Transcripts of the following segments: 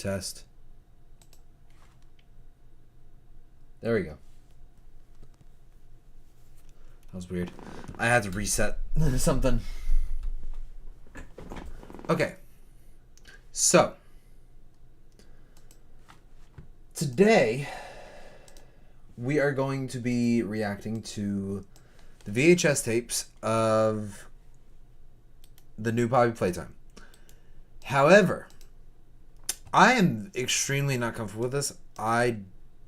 test. There we go. That was weird. I had to reset something. Okay. So, today we are going to be reacting to the VHS tapes of the new Poppy Playtime. However, I am extremely not comfortable with this. I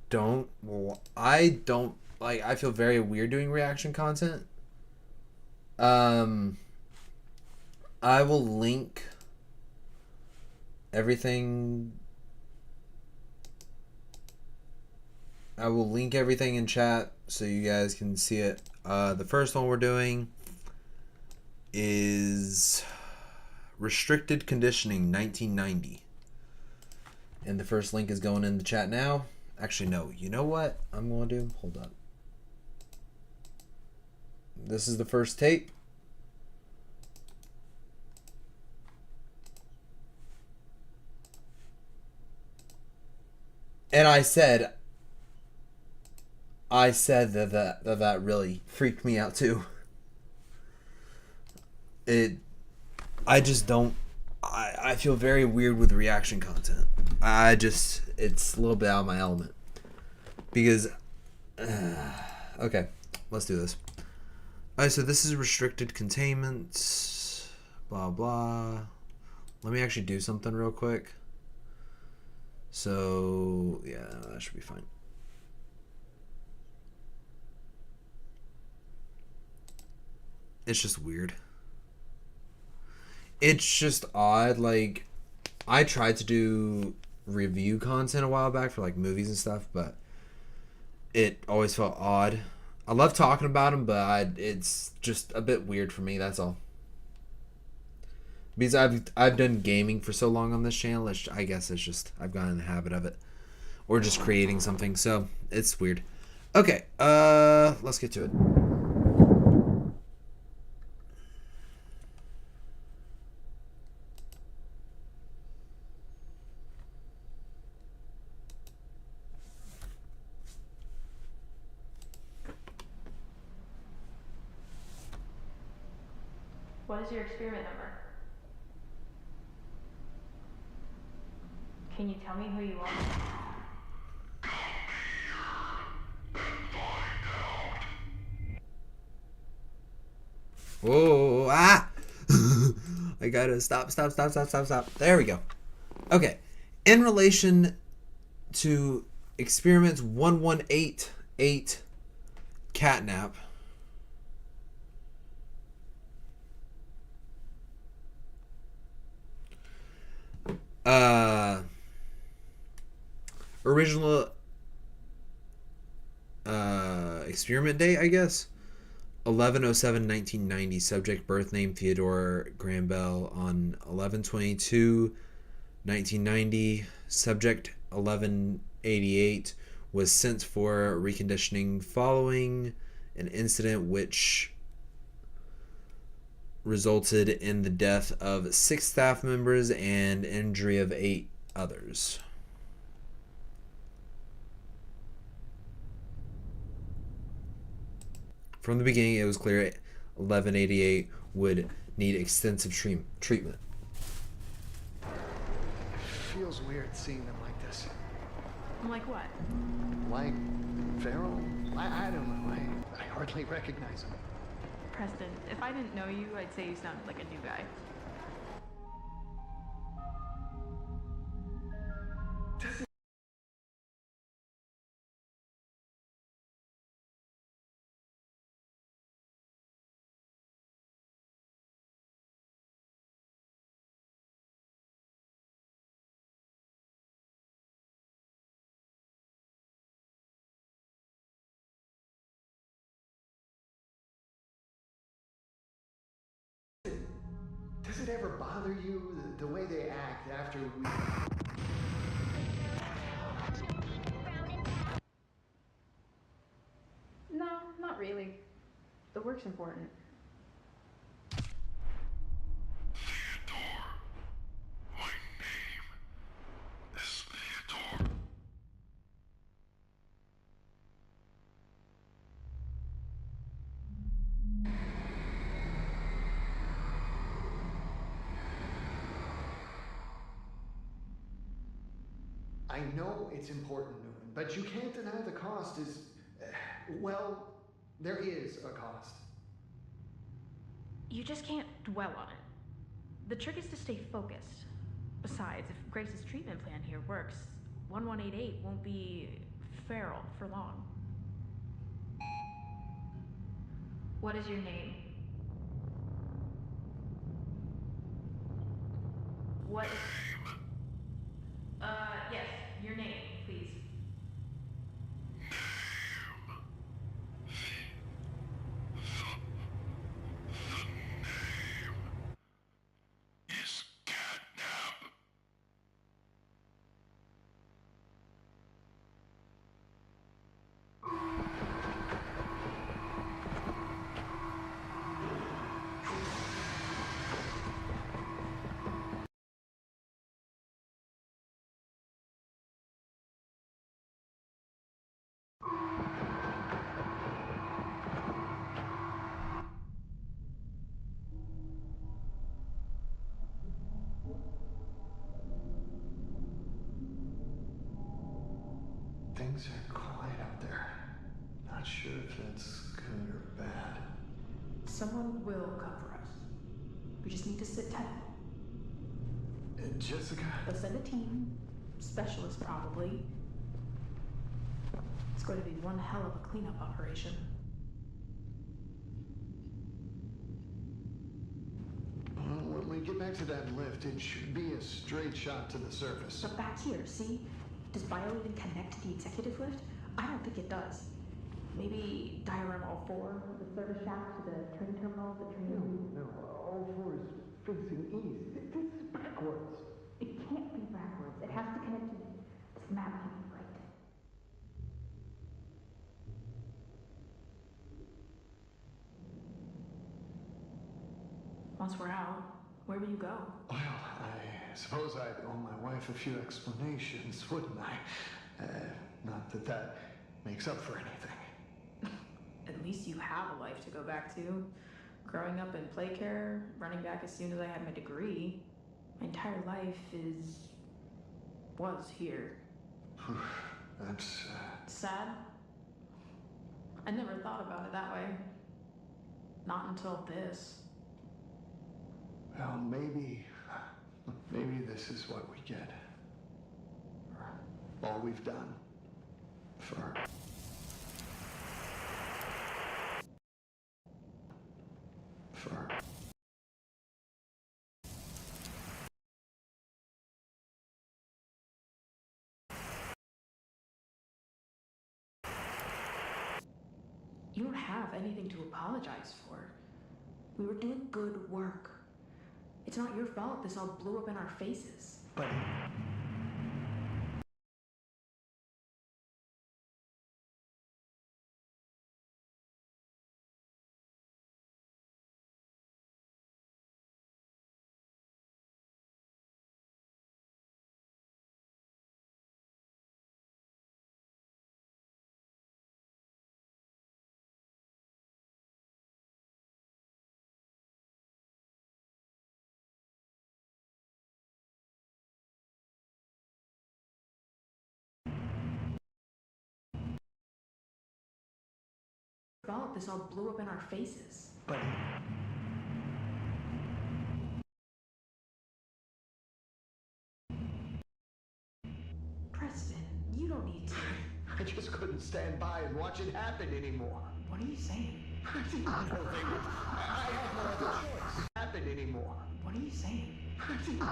feel very weird doing reaction content. I will link everything. I will link everything in chat so you guys can see it. The first one we're doing is Restricted Conditioning 1990. And the first link is going in the chat now. Actually, no. You know what I'm going to do? Hold up. This is the first tape. And I said that really freaked me out too. I just don't. I feel very weird with reaction content. It's a little bit out of my element. Because, okay, let's do this. Alright, so this is restricted containment, blah, blah. Let me actually do something real quick. So, yeah, that should be fine. It's just weird. It's just odd. Like, I tried to do review content a while back for like movies and stuff, but it always felt odd. I love talking about them, but it's just a bit weird for me. That's all. Because I've done gaming for so long on this channel, I guess it's just I've gotten in the habit of it, or just creating something. So it's weird. Okay, let's get to it. What is your experiment number? Can you tell me who you are? Whoa, ah! I gotta stop. There we go. Okay. In relation to experiments 1188 catnap, original experiment date, I guess, 11/07/1990. Subject birth name Theodore Graham Bell on 11/22/1990. Subject 1188 was sent for reconditioning following an incident which resulted in the death of 6 staff members and injury of 8 others. From the beginning, it was clear 1188 would need extensive treatment. It feels weird seeing them like this. Like what? Like feral? I don't know. I hardly recognize them. Preston, if I didn't know you, I'd say you sounded like a new guy. Does it ever bother you, the way they act after we... No, not really. The work's important. Theodore, my name is I know it's important, Newman, but you can't deny the cost is... well, there is a cost. You just can't dwell on it. The trick is to stay focused. Besides, if Grace's treatment plan here works, 1188 won't be feral for long. What is your name? What is... yes, your name, please. Is catnap. Things are quiet out there. Not sure if that's good or bad. Someone will come for us. We just need to sit tight. Jessica? They'll send a team, specialists probably. It's going to be one hell of a cleanup operation. Well, when we get back to that lift, it should be a straight shot to the surface. But back here, see? Does Bio even connect to the executive lift? I don't think it does. Maybe diagram all four, the service shaft to the train terminal, the train... No, all four is facing east. This is backwards. It can't be backwards. It has to connect to... This map can't be right. Once we're out, where will you go? Well, I suppose I'd owe my wife a few explanations, wouldn't I? Not that that makes up for anything. At least you have a life to go back to. Growing up in play care, running back as soon as I had my degree. My entire life was here. That's, Sad? I never thought about it that way. Not until this. well, maybe this is what we get. For all we've done. For... You don't have anything to apologize for. We were doing good work. It's not your fault this all blew up in our faces. But... Fault this all blew up in our faces. But... Preston, you don't need to. I just couldn't stand by and watch it happen anymore. What are you saying? I had no other choice. Happen anymore. What are you saying? I had no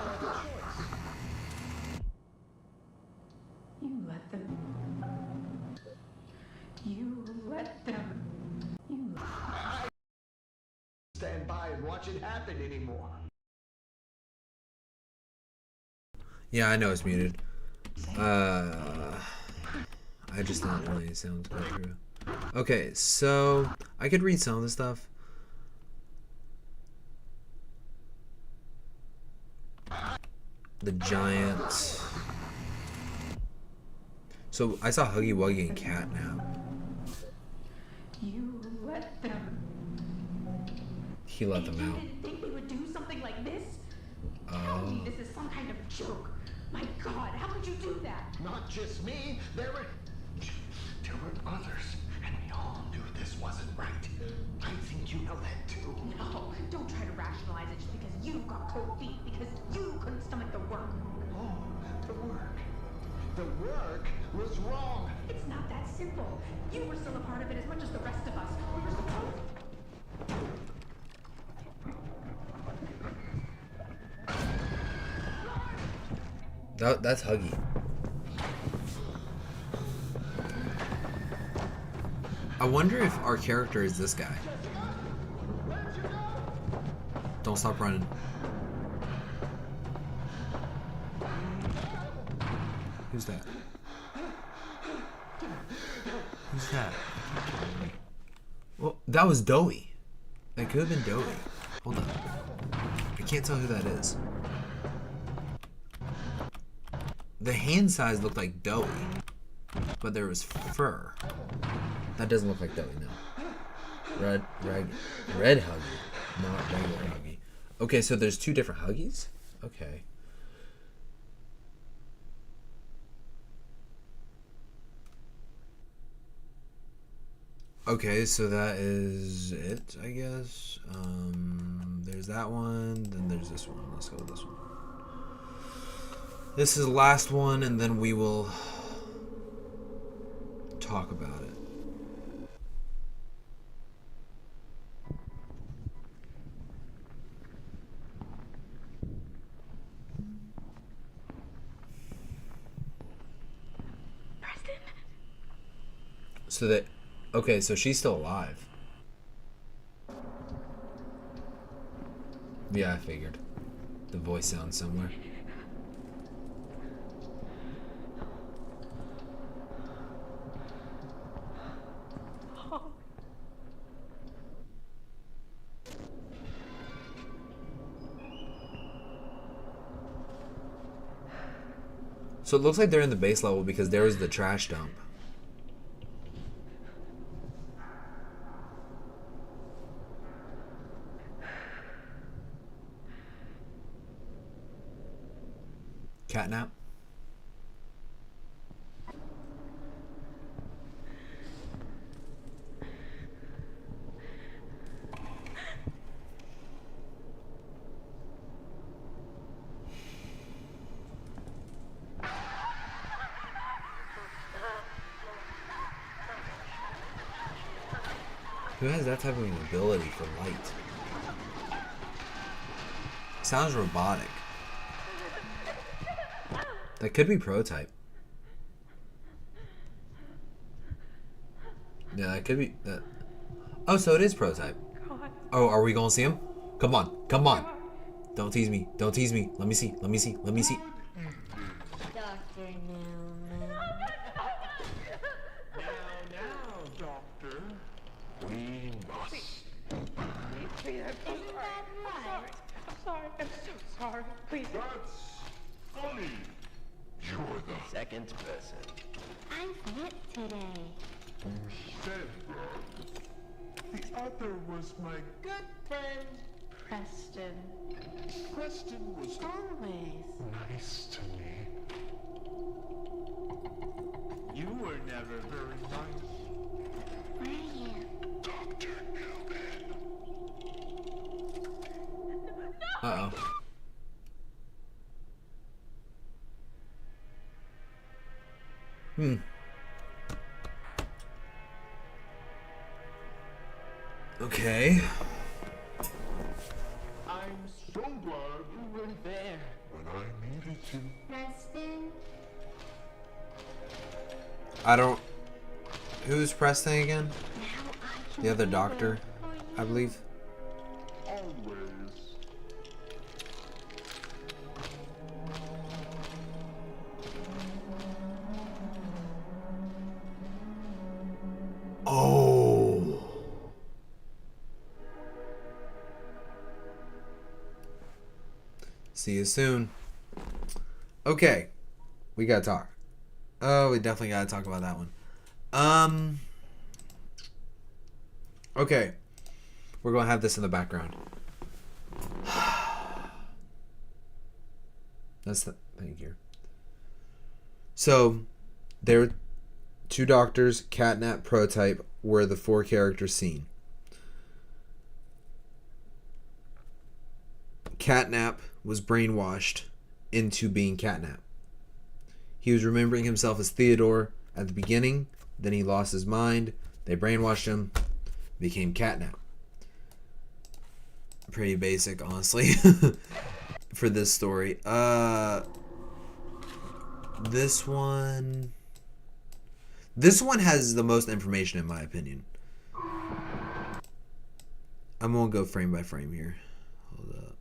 other choice. You let them. You let them. You. I stand by and watch it happen anymore. Yeah, I know it's muted. I just don't really sound quite true. Okay, so I could read some of the stuff. The giant. So I saw Huggy Wuggy and Catnap. You let them. He let them You out. didn't think we would do something like this? Tell Oh. me this is some kind of joke. My God, how could you do that? Not just me. There were others, and we all knew this wasn't right. I think you know that too. No, don't try to rationalize it just because you got cold feet, because you couldn't stomach the work. Oh, the work. The work was wrong. It's not that simple. You were still a part of it as much as the rest of us. We were supposed... That's Huggy. I wonder if our character is this guy. Don't stop running. Who's that? Who's that? Well, that was Doey. That could have been Doey. Hold on. I can't tell who that is. The hand size looked like Doey, but there was fur. That doesn't look like Doey, no. Red Huggy, not regular Huggy. Okay, so there's two different Huggies? Okay. Okay, so that is it, I guess. There's that one, then there's this one. Let's go with this one. This is the last one, and then we will talk about it. Preston? So that... Okay, so she's still alive. Yeah, I figured. The voice sounds somewhere. So it looks like they're in the base level because there was the trash dump. Catnap? Who has that type of an ability for light? Sounds robotic. That could be Prototype. Yeah, that could be that. Oh, so it is Prototype. Oh, are we gonna see him? Come on, come on. Don't tease me. Don't tease me. Let me see. Let me see. Let me see. Dr. Newman. Now, Doctor, we must. Isn't that right? I'm sorry. I'm so sorry. Please. That's funny. You're the Second person. I'm fit today. who said that. The other was my Good friend, Preston. Preston was Always. nice to me. You were never very nice. Were you? Dr. Newman. Uh-oh. Okay. I'm so glad you were there when I needed you. Preston? I don't... Who's Preston again? Now I can The other be doctor, there for I you. believe. Always. Oh. See you soon. Okay. We gotta talk. Oh, we definitely gotta talk about that one. Okay. We're gonna have this in the background. That's the thing here. So, there were 2 doctors, catnap, prototype were the 4 characters seen. Catnap was brainwashed into being Catnap. He was remembering himself as Theodore at the beginning, then he lost his mind, they brainwashed him, became Catnap. Pretty basic, honestly, for this story. This one has the most information in my opinion. I'm gonna go frame by frame here. Hold up.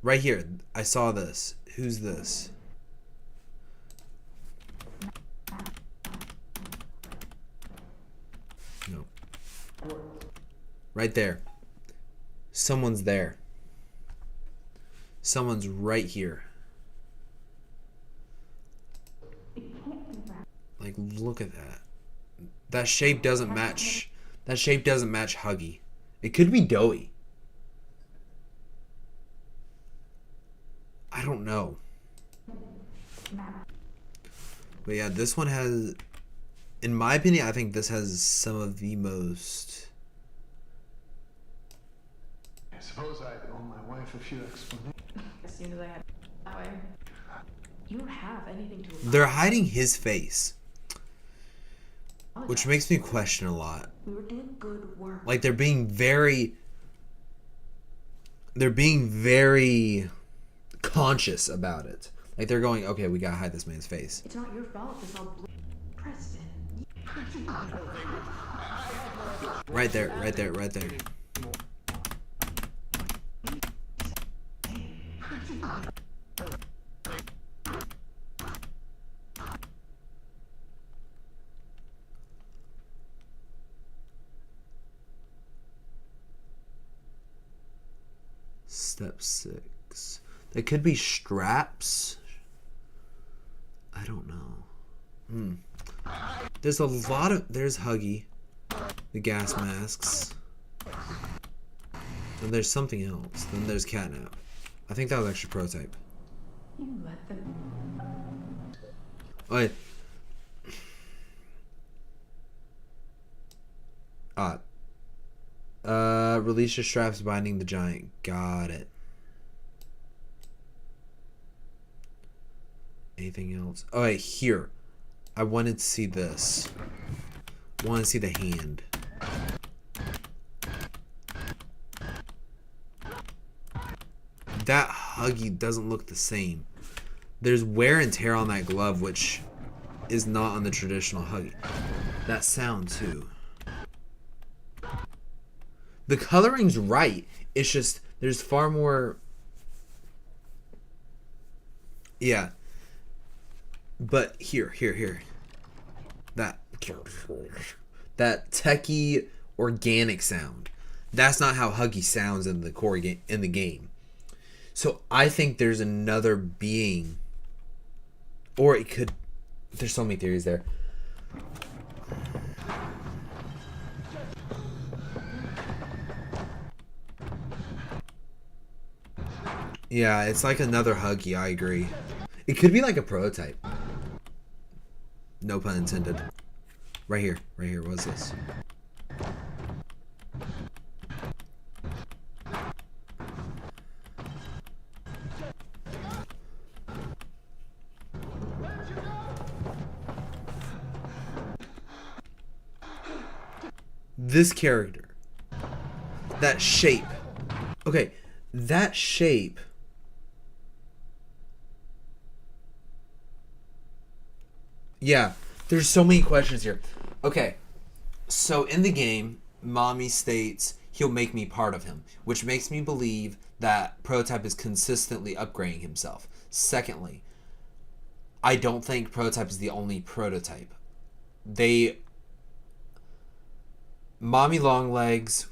Right here, I saw this. Who's this? No. Right there. Someone's there. Someone's right here. Like, look at that. That shape doesn't match. That shape doesn't match Huggy. It could be Doughy. I don't know. But yeah, this one has, in my opinion, I think this has some of the most. I suppose I owe my wife a few explanations. As soon as I had that way. You don't have anything to They're hiding his face, which makes me question a lot. We were doing good work. Like they're being very conscious about it. Like they're going, okay, we gotta hide this man's face. It's not your fault. This all Preston. Right there, right there, right there. Step 6. They could be straps. I don't know. There's a lot of. There's Huggy. The gas masks. Then there's something else. Then there's Catnap. I think that was actually Prototype. You let them. Wait. Release your straps binding the giant. Got it. Anything else? Oh, wait, here. I wanted to see this. I want to see the hand. That Huggy doesn't look the same. There's wear and tear on that glove, which is not on the traditional Huggy. That sound, too. The coloring's right. It's just, there's far more... Yeah. But here. That techie organic sound. That's not how Huggy sounds in the core in the game. So I think there's another being, or it could. There's so many theories there. Yeah, it's like another Huggy. I agree. It could be like a prototype. No pun intended. Right here. What's this? This character. That shape. Okay, that shape. Yeah, there's so many questions here. Okay, so in the game, Mommy states he'll make me part of him, which makes me believe that Prototype is consistently upgrading himself. Secondly, I don't think Prototype is the only prototype. Mommy Longlegs,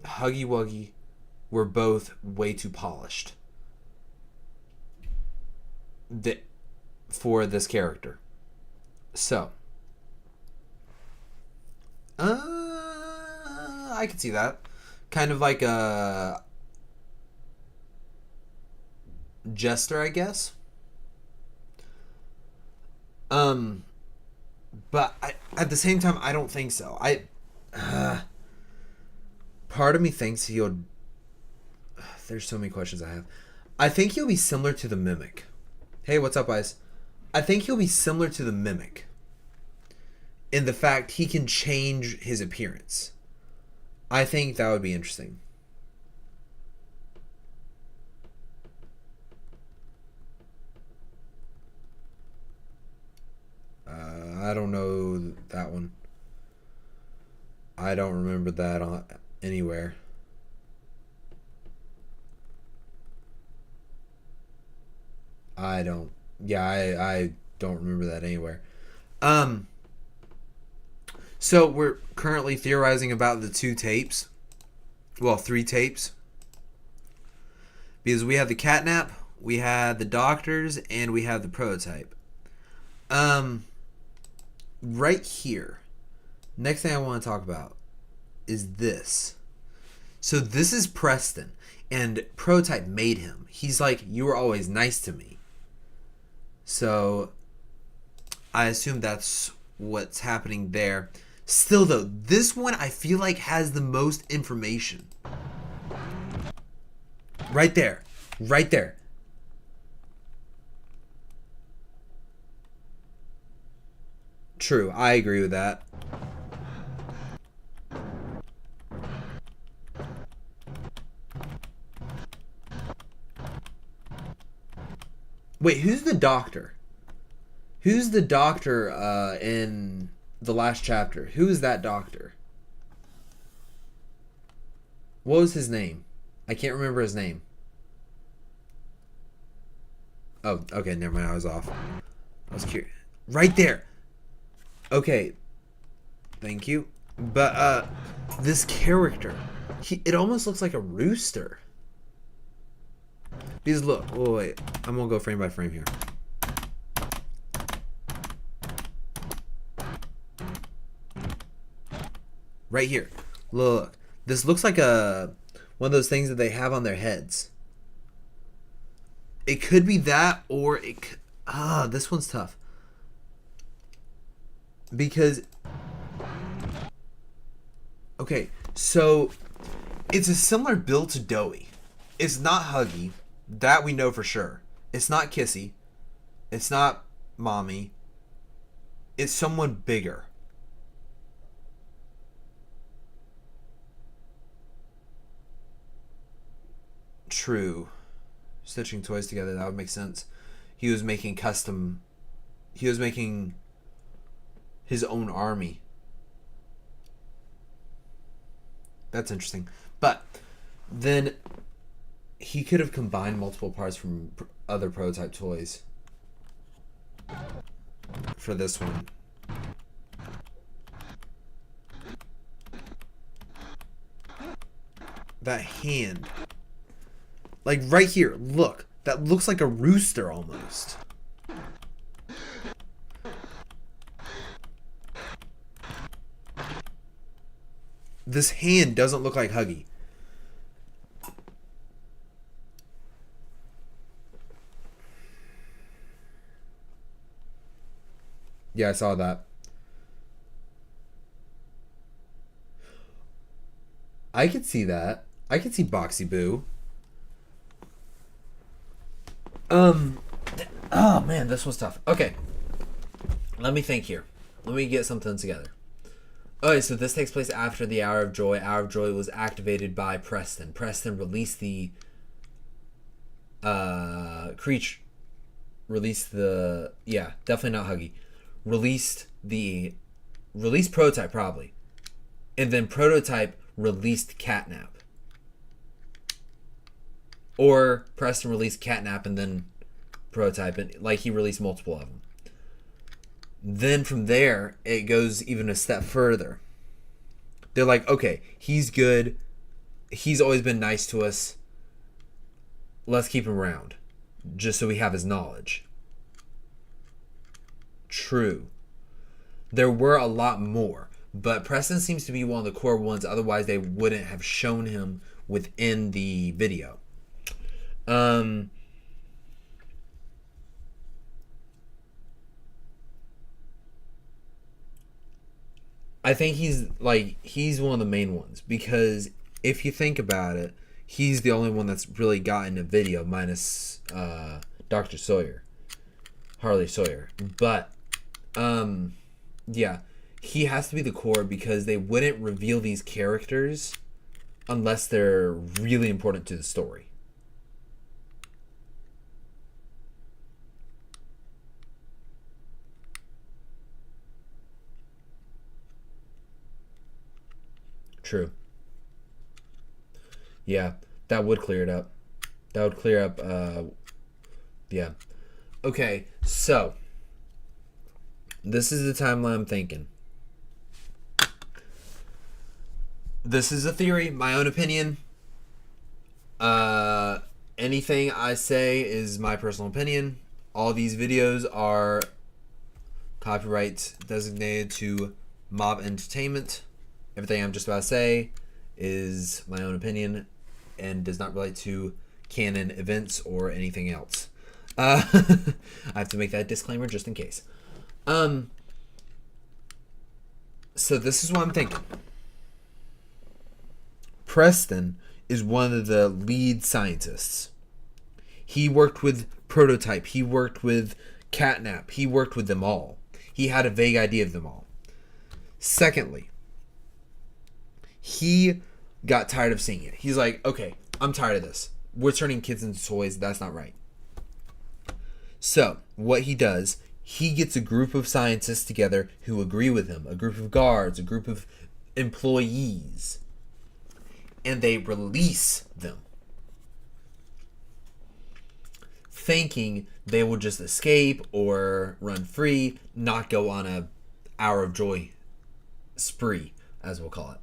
Huggy Wuggy were both way too polished for this character. So, I can see that. kind of like a jester, I guess. But at the same time, I don't think so. Part of me thinks he'll. There's so many questions I have. I think he'll be similar to the Mimic. Hey, what's up, Ice? I think he'll be similar to the Mimic in the fact he can change his appearance. I think that would be interesting. I don't know that one. I don't remember that anywhere. I don't. Yeah, I don't remember that anywhere. So we're currently theorizing about the 2 tapes. Well, 3 tapes. Because we have the catnap, we have the doctors, and we have the prototype. Right here. Next thing I want to talk about is this. So this is Preston, and prototype made him. He's like, you were always nice to me. So I assume that's what's happening there. Still though, this one I feel like has the most information. Right there. Right there. True, I agree with that. Wait, who's the doctor? Who's the doctor in the last chapter? Who is that doctor? What was his name? I can't remember his name. Oh, okay, never mind. I was off. I was curious. Right there. Okay. Thank you. But this character, it almost looks like a rooster. Because look, wait. I'm gonna go frame by frame here. Right here. Look. This looks like one of those things that they have on their heads. It could be that, or it could, this one's tough. Because okay, so it's a similar build to Doughy. It's not Huggy. That we know for sure. It's not Kissy. It's not Mommy. It's someone bigger. True. Stitching toys together, that would make sense. He was making his own army. That's interesting. But then he could have combined multiple parts from other prototype toys for this one. That hand. Like right here, look. That looks like a rooster almost. This hand doesn't look like Huggy. Yeah, I saw that. I could see that. I could see Boxy Boo. Oh man, this was tough. Okay. Let me think here. Let me get something together. Okay, so this takes place after the Hour of Joy. Hour of Joy was activated by Preston. Preston released the creature. Released the definitely not Huggy. Released Prototype probably. And then Prototype released Catnap. Or Preston released Catnap and then Prototype, and like he released multiple of them. Then from there, it goes even a step further. They're like, okay, he's good. He's always been nice to us. Let's keep him around. Just so we have his knowledge. True. There were a lot more. But Preston seems to be one of the core ones. Otherwise, they wouldn't have shown him within the video. I think he's one of the main ones, because if you think about it, he's the only one that's really gotten a video, minus Dr. Sawyer, Harley Sawyer. But yeah, he has to be the core, because they wouldn't reveal these characters unless they're really important to the story. True. Yeah, that would clear it up. That would clear up, yeah. Okay, so this is the timeline I'm thinking. This is a theory, my own opinion. Anything I say is my personal opinion. All these videos are copyright designated to Mob Entertainment. Everything I'm just about to say is my own opinion and does not relate to canon events or anything else. I have to make that disclaimer just in case. So this is what I'm thinking. Preston is one of the lead scientists. He worked with Prototype. He worked with Catnap. He worked with them all. He had a vague idea of them all. Secondly, he got tired of seeing it. He's like, okay, I'm tired of this. We're turning kids into toys. That's not right. So what he does, he gets a group of scientists together who agree with him, a group of guards, a group of employees, and they release them, thinking they will just escape or run free, not go on a hour of joy spree, as we'll call it.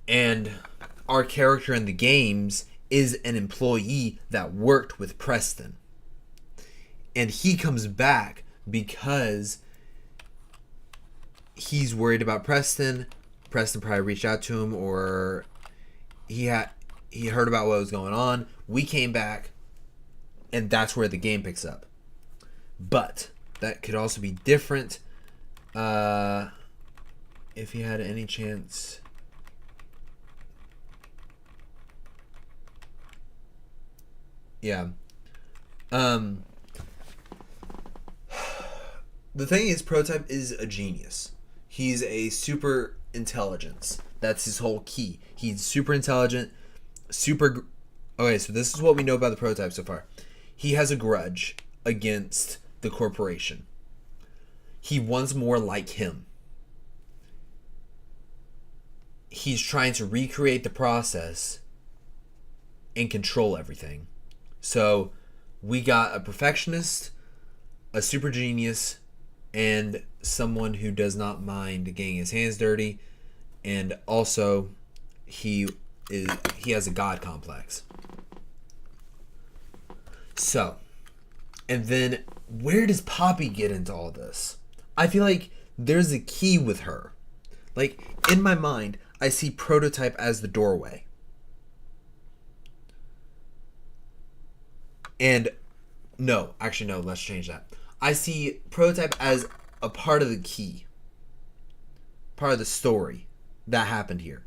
And our character in the games is an employee that worked with Preston. And he comes back because he's worried about Preston. Preston probably reached out to him, or he heard about what was going on. We came back, and that's where the game picks up. But that could also be different if he had any chance. Yeah. The thing is, Prototype is a genius. He's a super intelligence. That's his whole key. He's super intelligent, super... Okay, so this is what we know about the Prototype so far. He has a grudge against the corporation. He wants more like him. He's trying to recreate the process and control everything. So we got a perfectionist, a super genius, and someone who does not mind getting his hands dirty, and also he has a god complex. So, and then where does Poppy get into all this? I feel like there's a key with her. Like, in my mind, I see Prototype as the doorway. And no, actually no, let's change that. I see Prototype as a part of the key. Part of the story that happened here.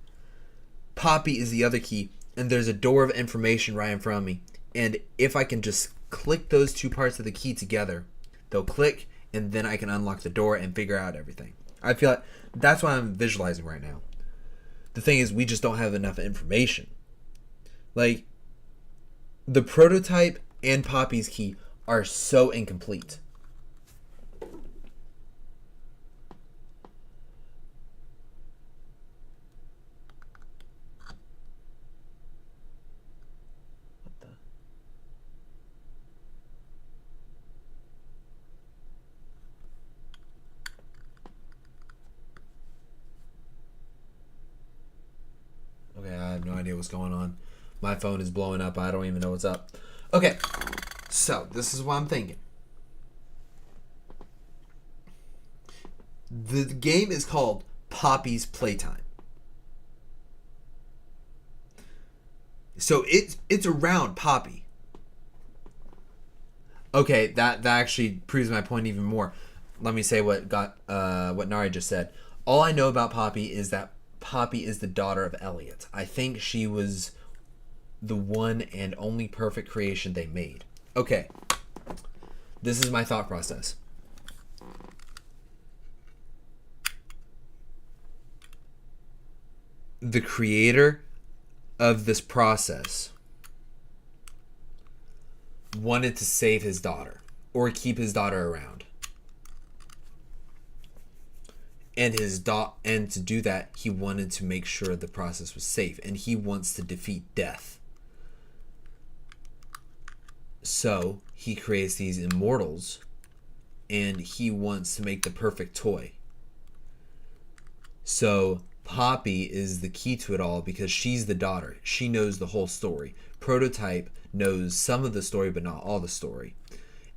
Poppy is the other key, and there's a door of information right in front of me. And if I can just click those two parts of the key together, they'll click, and then I can unlock the door and figure out everything. I feel like that's what I'm visualizing right now. The thing is, we just don't have enough information. Like, the Prototype and Poppy's key are so incomplete. What the? Okay, I have no idea what's going on. My phone is blowing up. I don't even know what's up. Okay, so this is what I'm thinking. The game is called Poppy's Playtime. So it's around Poppy. Okay, that actually proves my point even more. Let me say what Nari just said. All I know about Poppy is that Poppy is the daughter of Elliot. I think she was the one and only perfect creation they made. Okay. This is my thought process. The creator of this process wanted to save his daughter or keep his daughter around. And and to do that, he wanted to make sure the process was safe, and he wants to defeat death. So he creates these immortals, and he wants to make the perfect toy. So Poppy is the key to it all because she's the daughter. She knows the whole story. Prototype knows some of the story, but not all the story.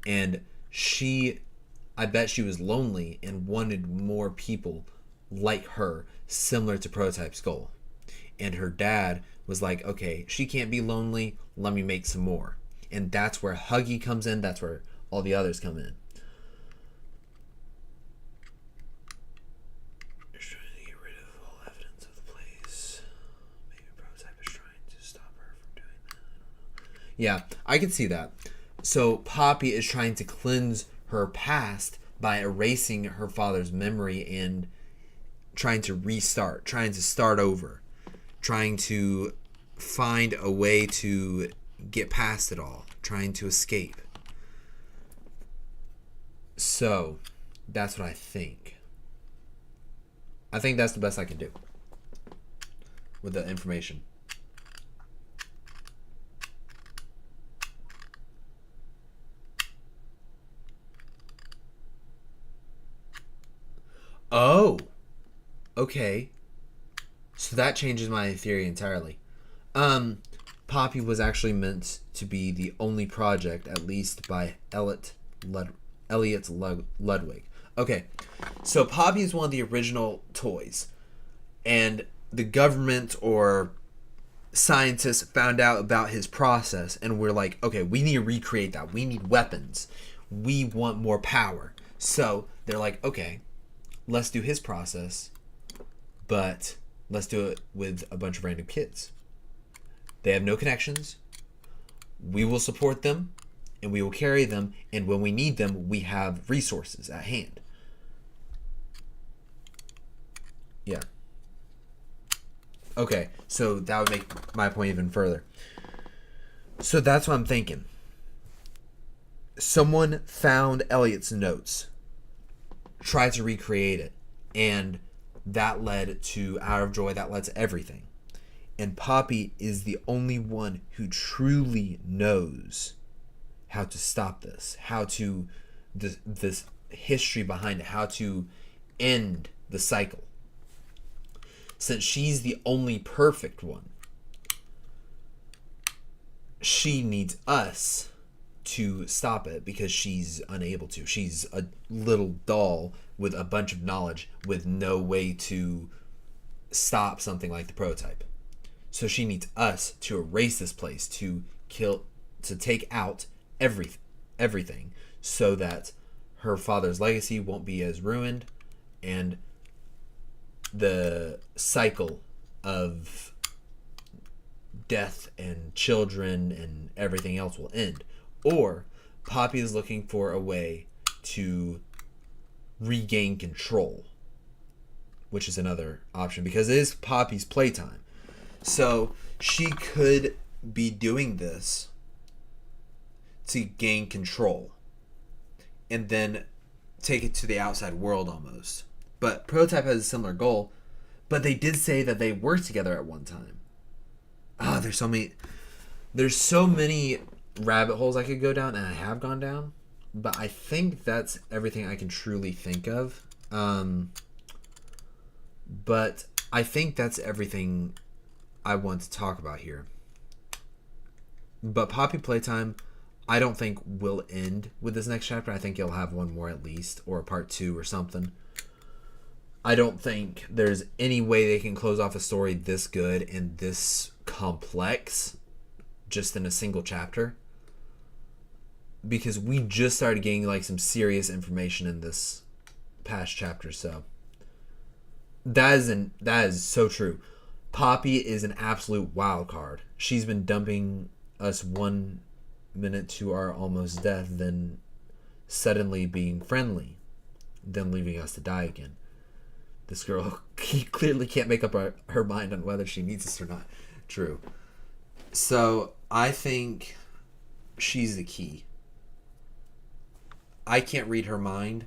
And I bet she was lonely and wanted more people like her, similar to Prototype's goal. And her dad was like, okay, she can't be lonely. Let me make some more. And that's where Huggy comes in. That's where all the others come in. They're trying to get rid of all evidence of the place. Maybe Prototype is trying to stop her from doing that. I don't know. Yeah, I can see that. So Poppy is trying to cleanse her past by erasing her father's memory and trying to restart, trying to start over, trying to find a way to get past it all, trying to escape. So that's what I think. I think that's the best I can do with the information. Oh, okay. So that changes my theory entirely. Poppy was actually meant to be the only project, at least by Elliot Ludwig. Okay, so Poppy is one of the original toys, and the government or scientists found out about his process, and we're like, okay, we need to recreate that. We need weapons. We want more power. So they're like, okay, let's do his process, but let's do it with a bunch of random kids. They have no connections. We will support them, and we will carry them, and when we need them, we have resources at hand. Yeah. Okay, so that would make my point even further. So that's what I'm thinking. Someone found Elliot's notes, tried to recreate it, and that led to Out of Joy, that led to everything. And Poppy is the only one who truly knows how to stop this, how to this history behind it, how to end the cycle. Since she's the only perfect one, she needs us to stop it because she's unable to. She's a little doll with a bunch of knowledge with no way to stop something like the Prototype. So she needs us to erase this place, to take out everything so that her father's legacy won't be as ruined and the cycle of death and children and everything else will end. Or Poppy is looking for a way to regain control, which is another option because it is Poppy's playtime. So she could be doing this to gain control and then take it to the outside world almost. But Prototype has a similar goal, but they did say that they worked together at one time. There's so many rabbit holes I could go down, and I have gone down, but I think that's everything I can truly think of. But I think that's everything I want to talk about here. But Poppy Playtime, I don't think will end with this next chapter. I think you'll have one more at least, or a part 2 or something. I don't think there's any way they can close off a story this good and this complex just in a single chapter. Because we just started getting like some serious information in this past chapter, so that is so true. Poppy is an absolute wild card. She's been dumping us 1 minute to our almost death, then suddenly being friendly, then leaving us to die again. This girl clearly can't make up her mind on whether she needs us or not. True. So I think she's the key. I can't read her mind,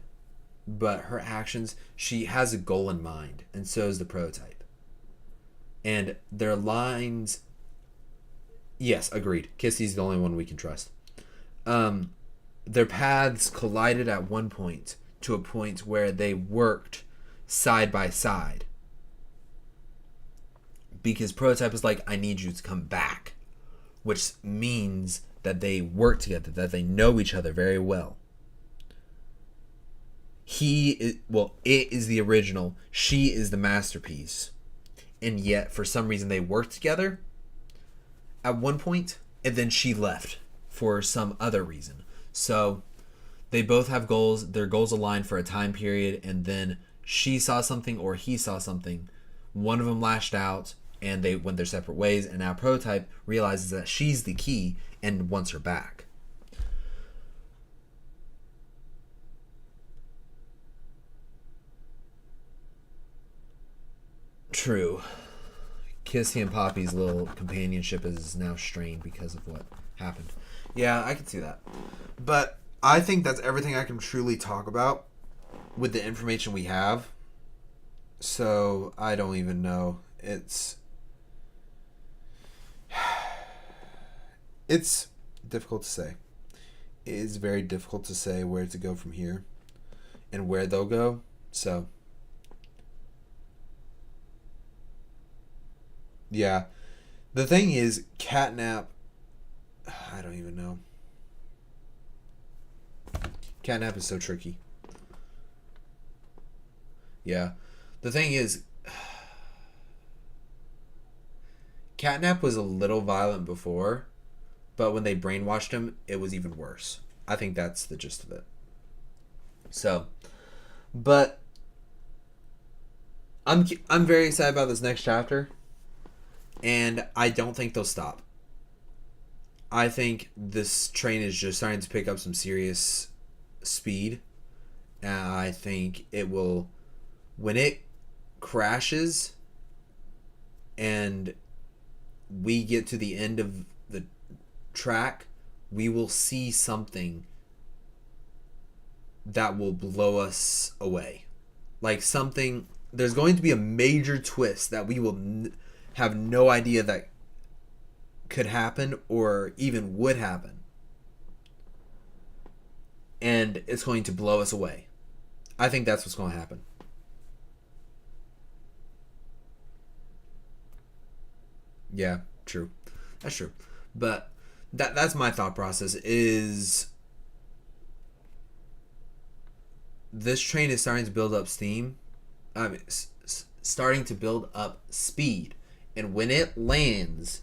but her actions, she has a goal in mind, and so is the prototype. And their lines, yes, agreed. Kissy's the only one we can trust. Their paths collided at one point to a point where they worked side by side. Because prototype is like, I need you to come back. Which means that they work together, that they know each other very well. It is the original. She is the masterpiece. And yet, for some reason, they worked together at one point, and then she left for some other reason. So, they both have goals. Their goals align for a time period, and then she saw something or he saw something. One of them lashed out, and they went their separate ways, and now Prototype realizes that she's the key and wants her back. True. Kissy and Poppy's little companionship is now strained because of what happened. Yeah, I can see that. But I think that's everything I can truly talk about with the information we have. So I don't even know. It's difficult to say. It is very difficult to say where to go from here and where they'll go. So yeah. The thing is, Catnap, I don't even know. Catnap is so tricky. Yeah. The thing is, Catnap was a little violent before, but when they brainwashed him, it was even worse. I think that's the gist of it. So, but I'm very excited about this next chapter. And I don't think they'll stop. I think this train is just starting to pick up some serious speed. And I think it will, when it crashes and we get to the end of the track, we will see something that will blow us away. Like something, there's going to be a major twist that we will have no idea that could happen or even would happen. And it's going to blow us away. I think that's what's going to happen. Yeah, true. That's true. But that's my thought process is this train is starting to build up steam. I mean, starting to build up speed. And when it lands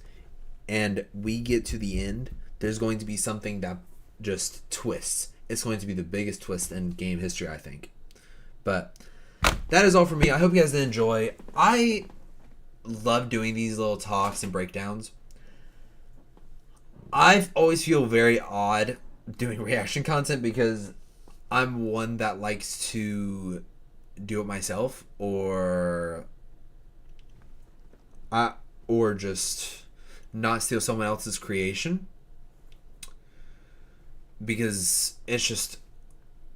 and we get to the end, there's going to be something that just twists. It's going to be the biggest twist in game history, I think. But that is all for me. I hope you guys did enjoy. I love doing these little talks and breakdowns. I always feel very odd doing reaction content because I'm one that likes to do it myself or just not steal someone else's creation, because it's just,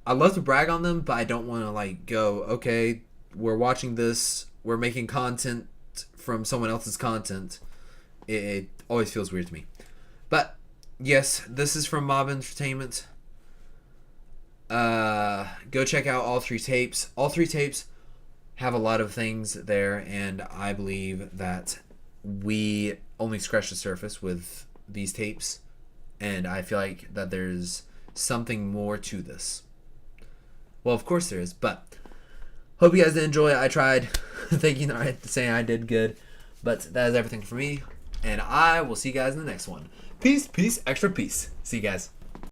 I love to brag on them, but I don't want to like go, okay, we're watching this, we're making content from someone else's content. It always feels weird to me. But yes, this is from Mob Entertainment. Go check out all three tapes. All three tapes have a lot of things there, and I believe that we only scratched the surface with these tapes, and I feel like that there's something more to this. Well, of course there is, but Hope you guys did enjoy it. I tried thinking, saying I did good. But that is everything for me. And I will see you guys in the next one. Peace, peace, extra peace. See you guys.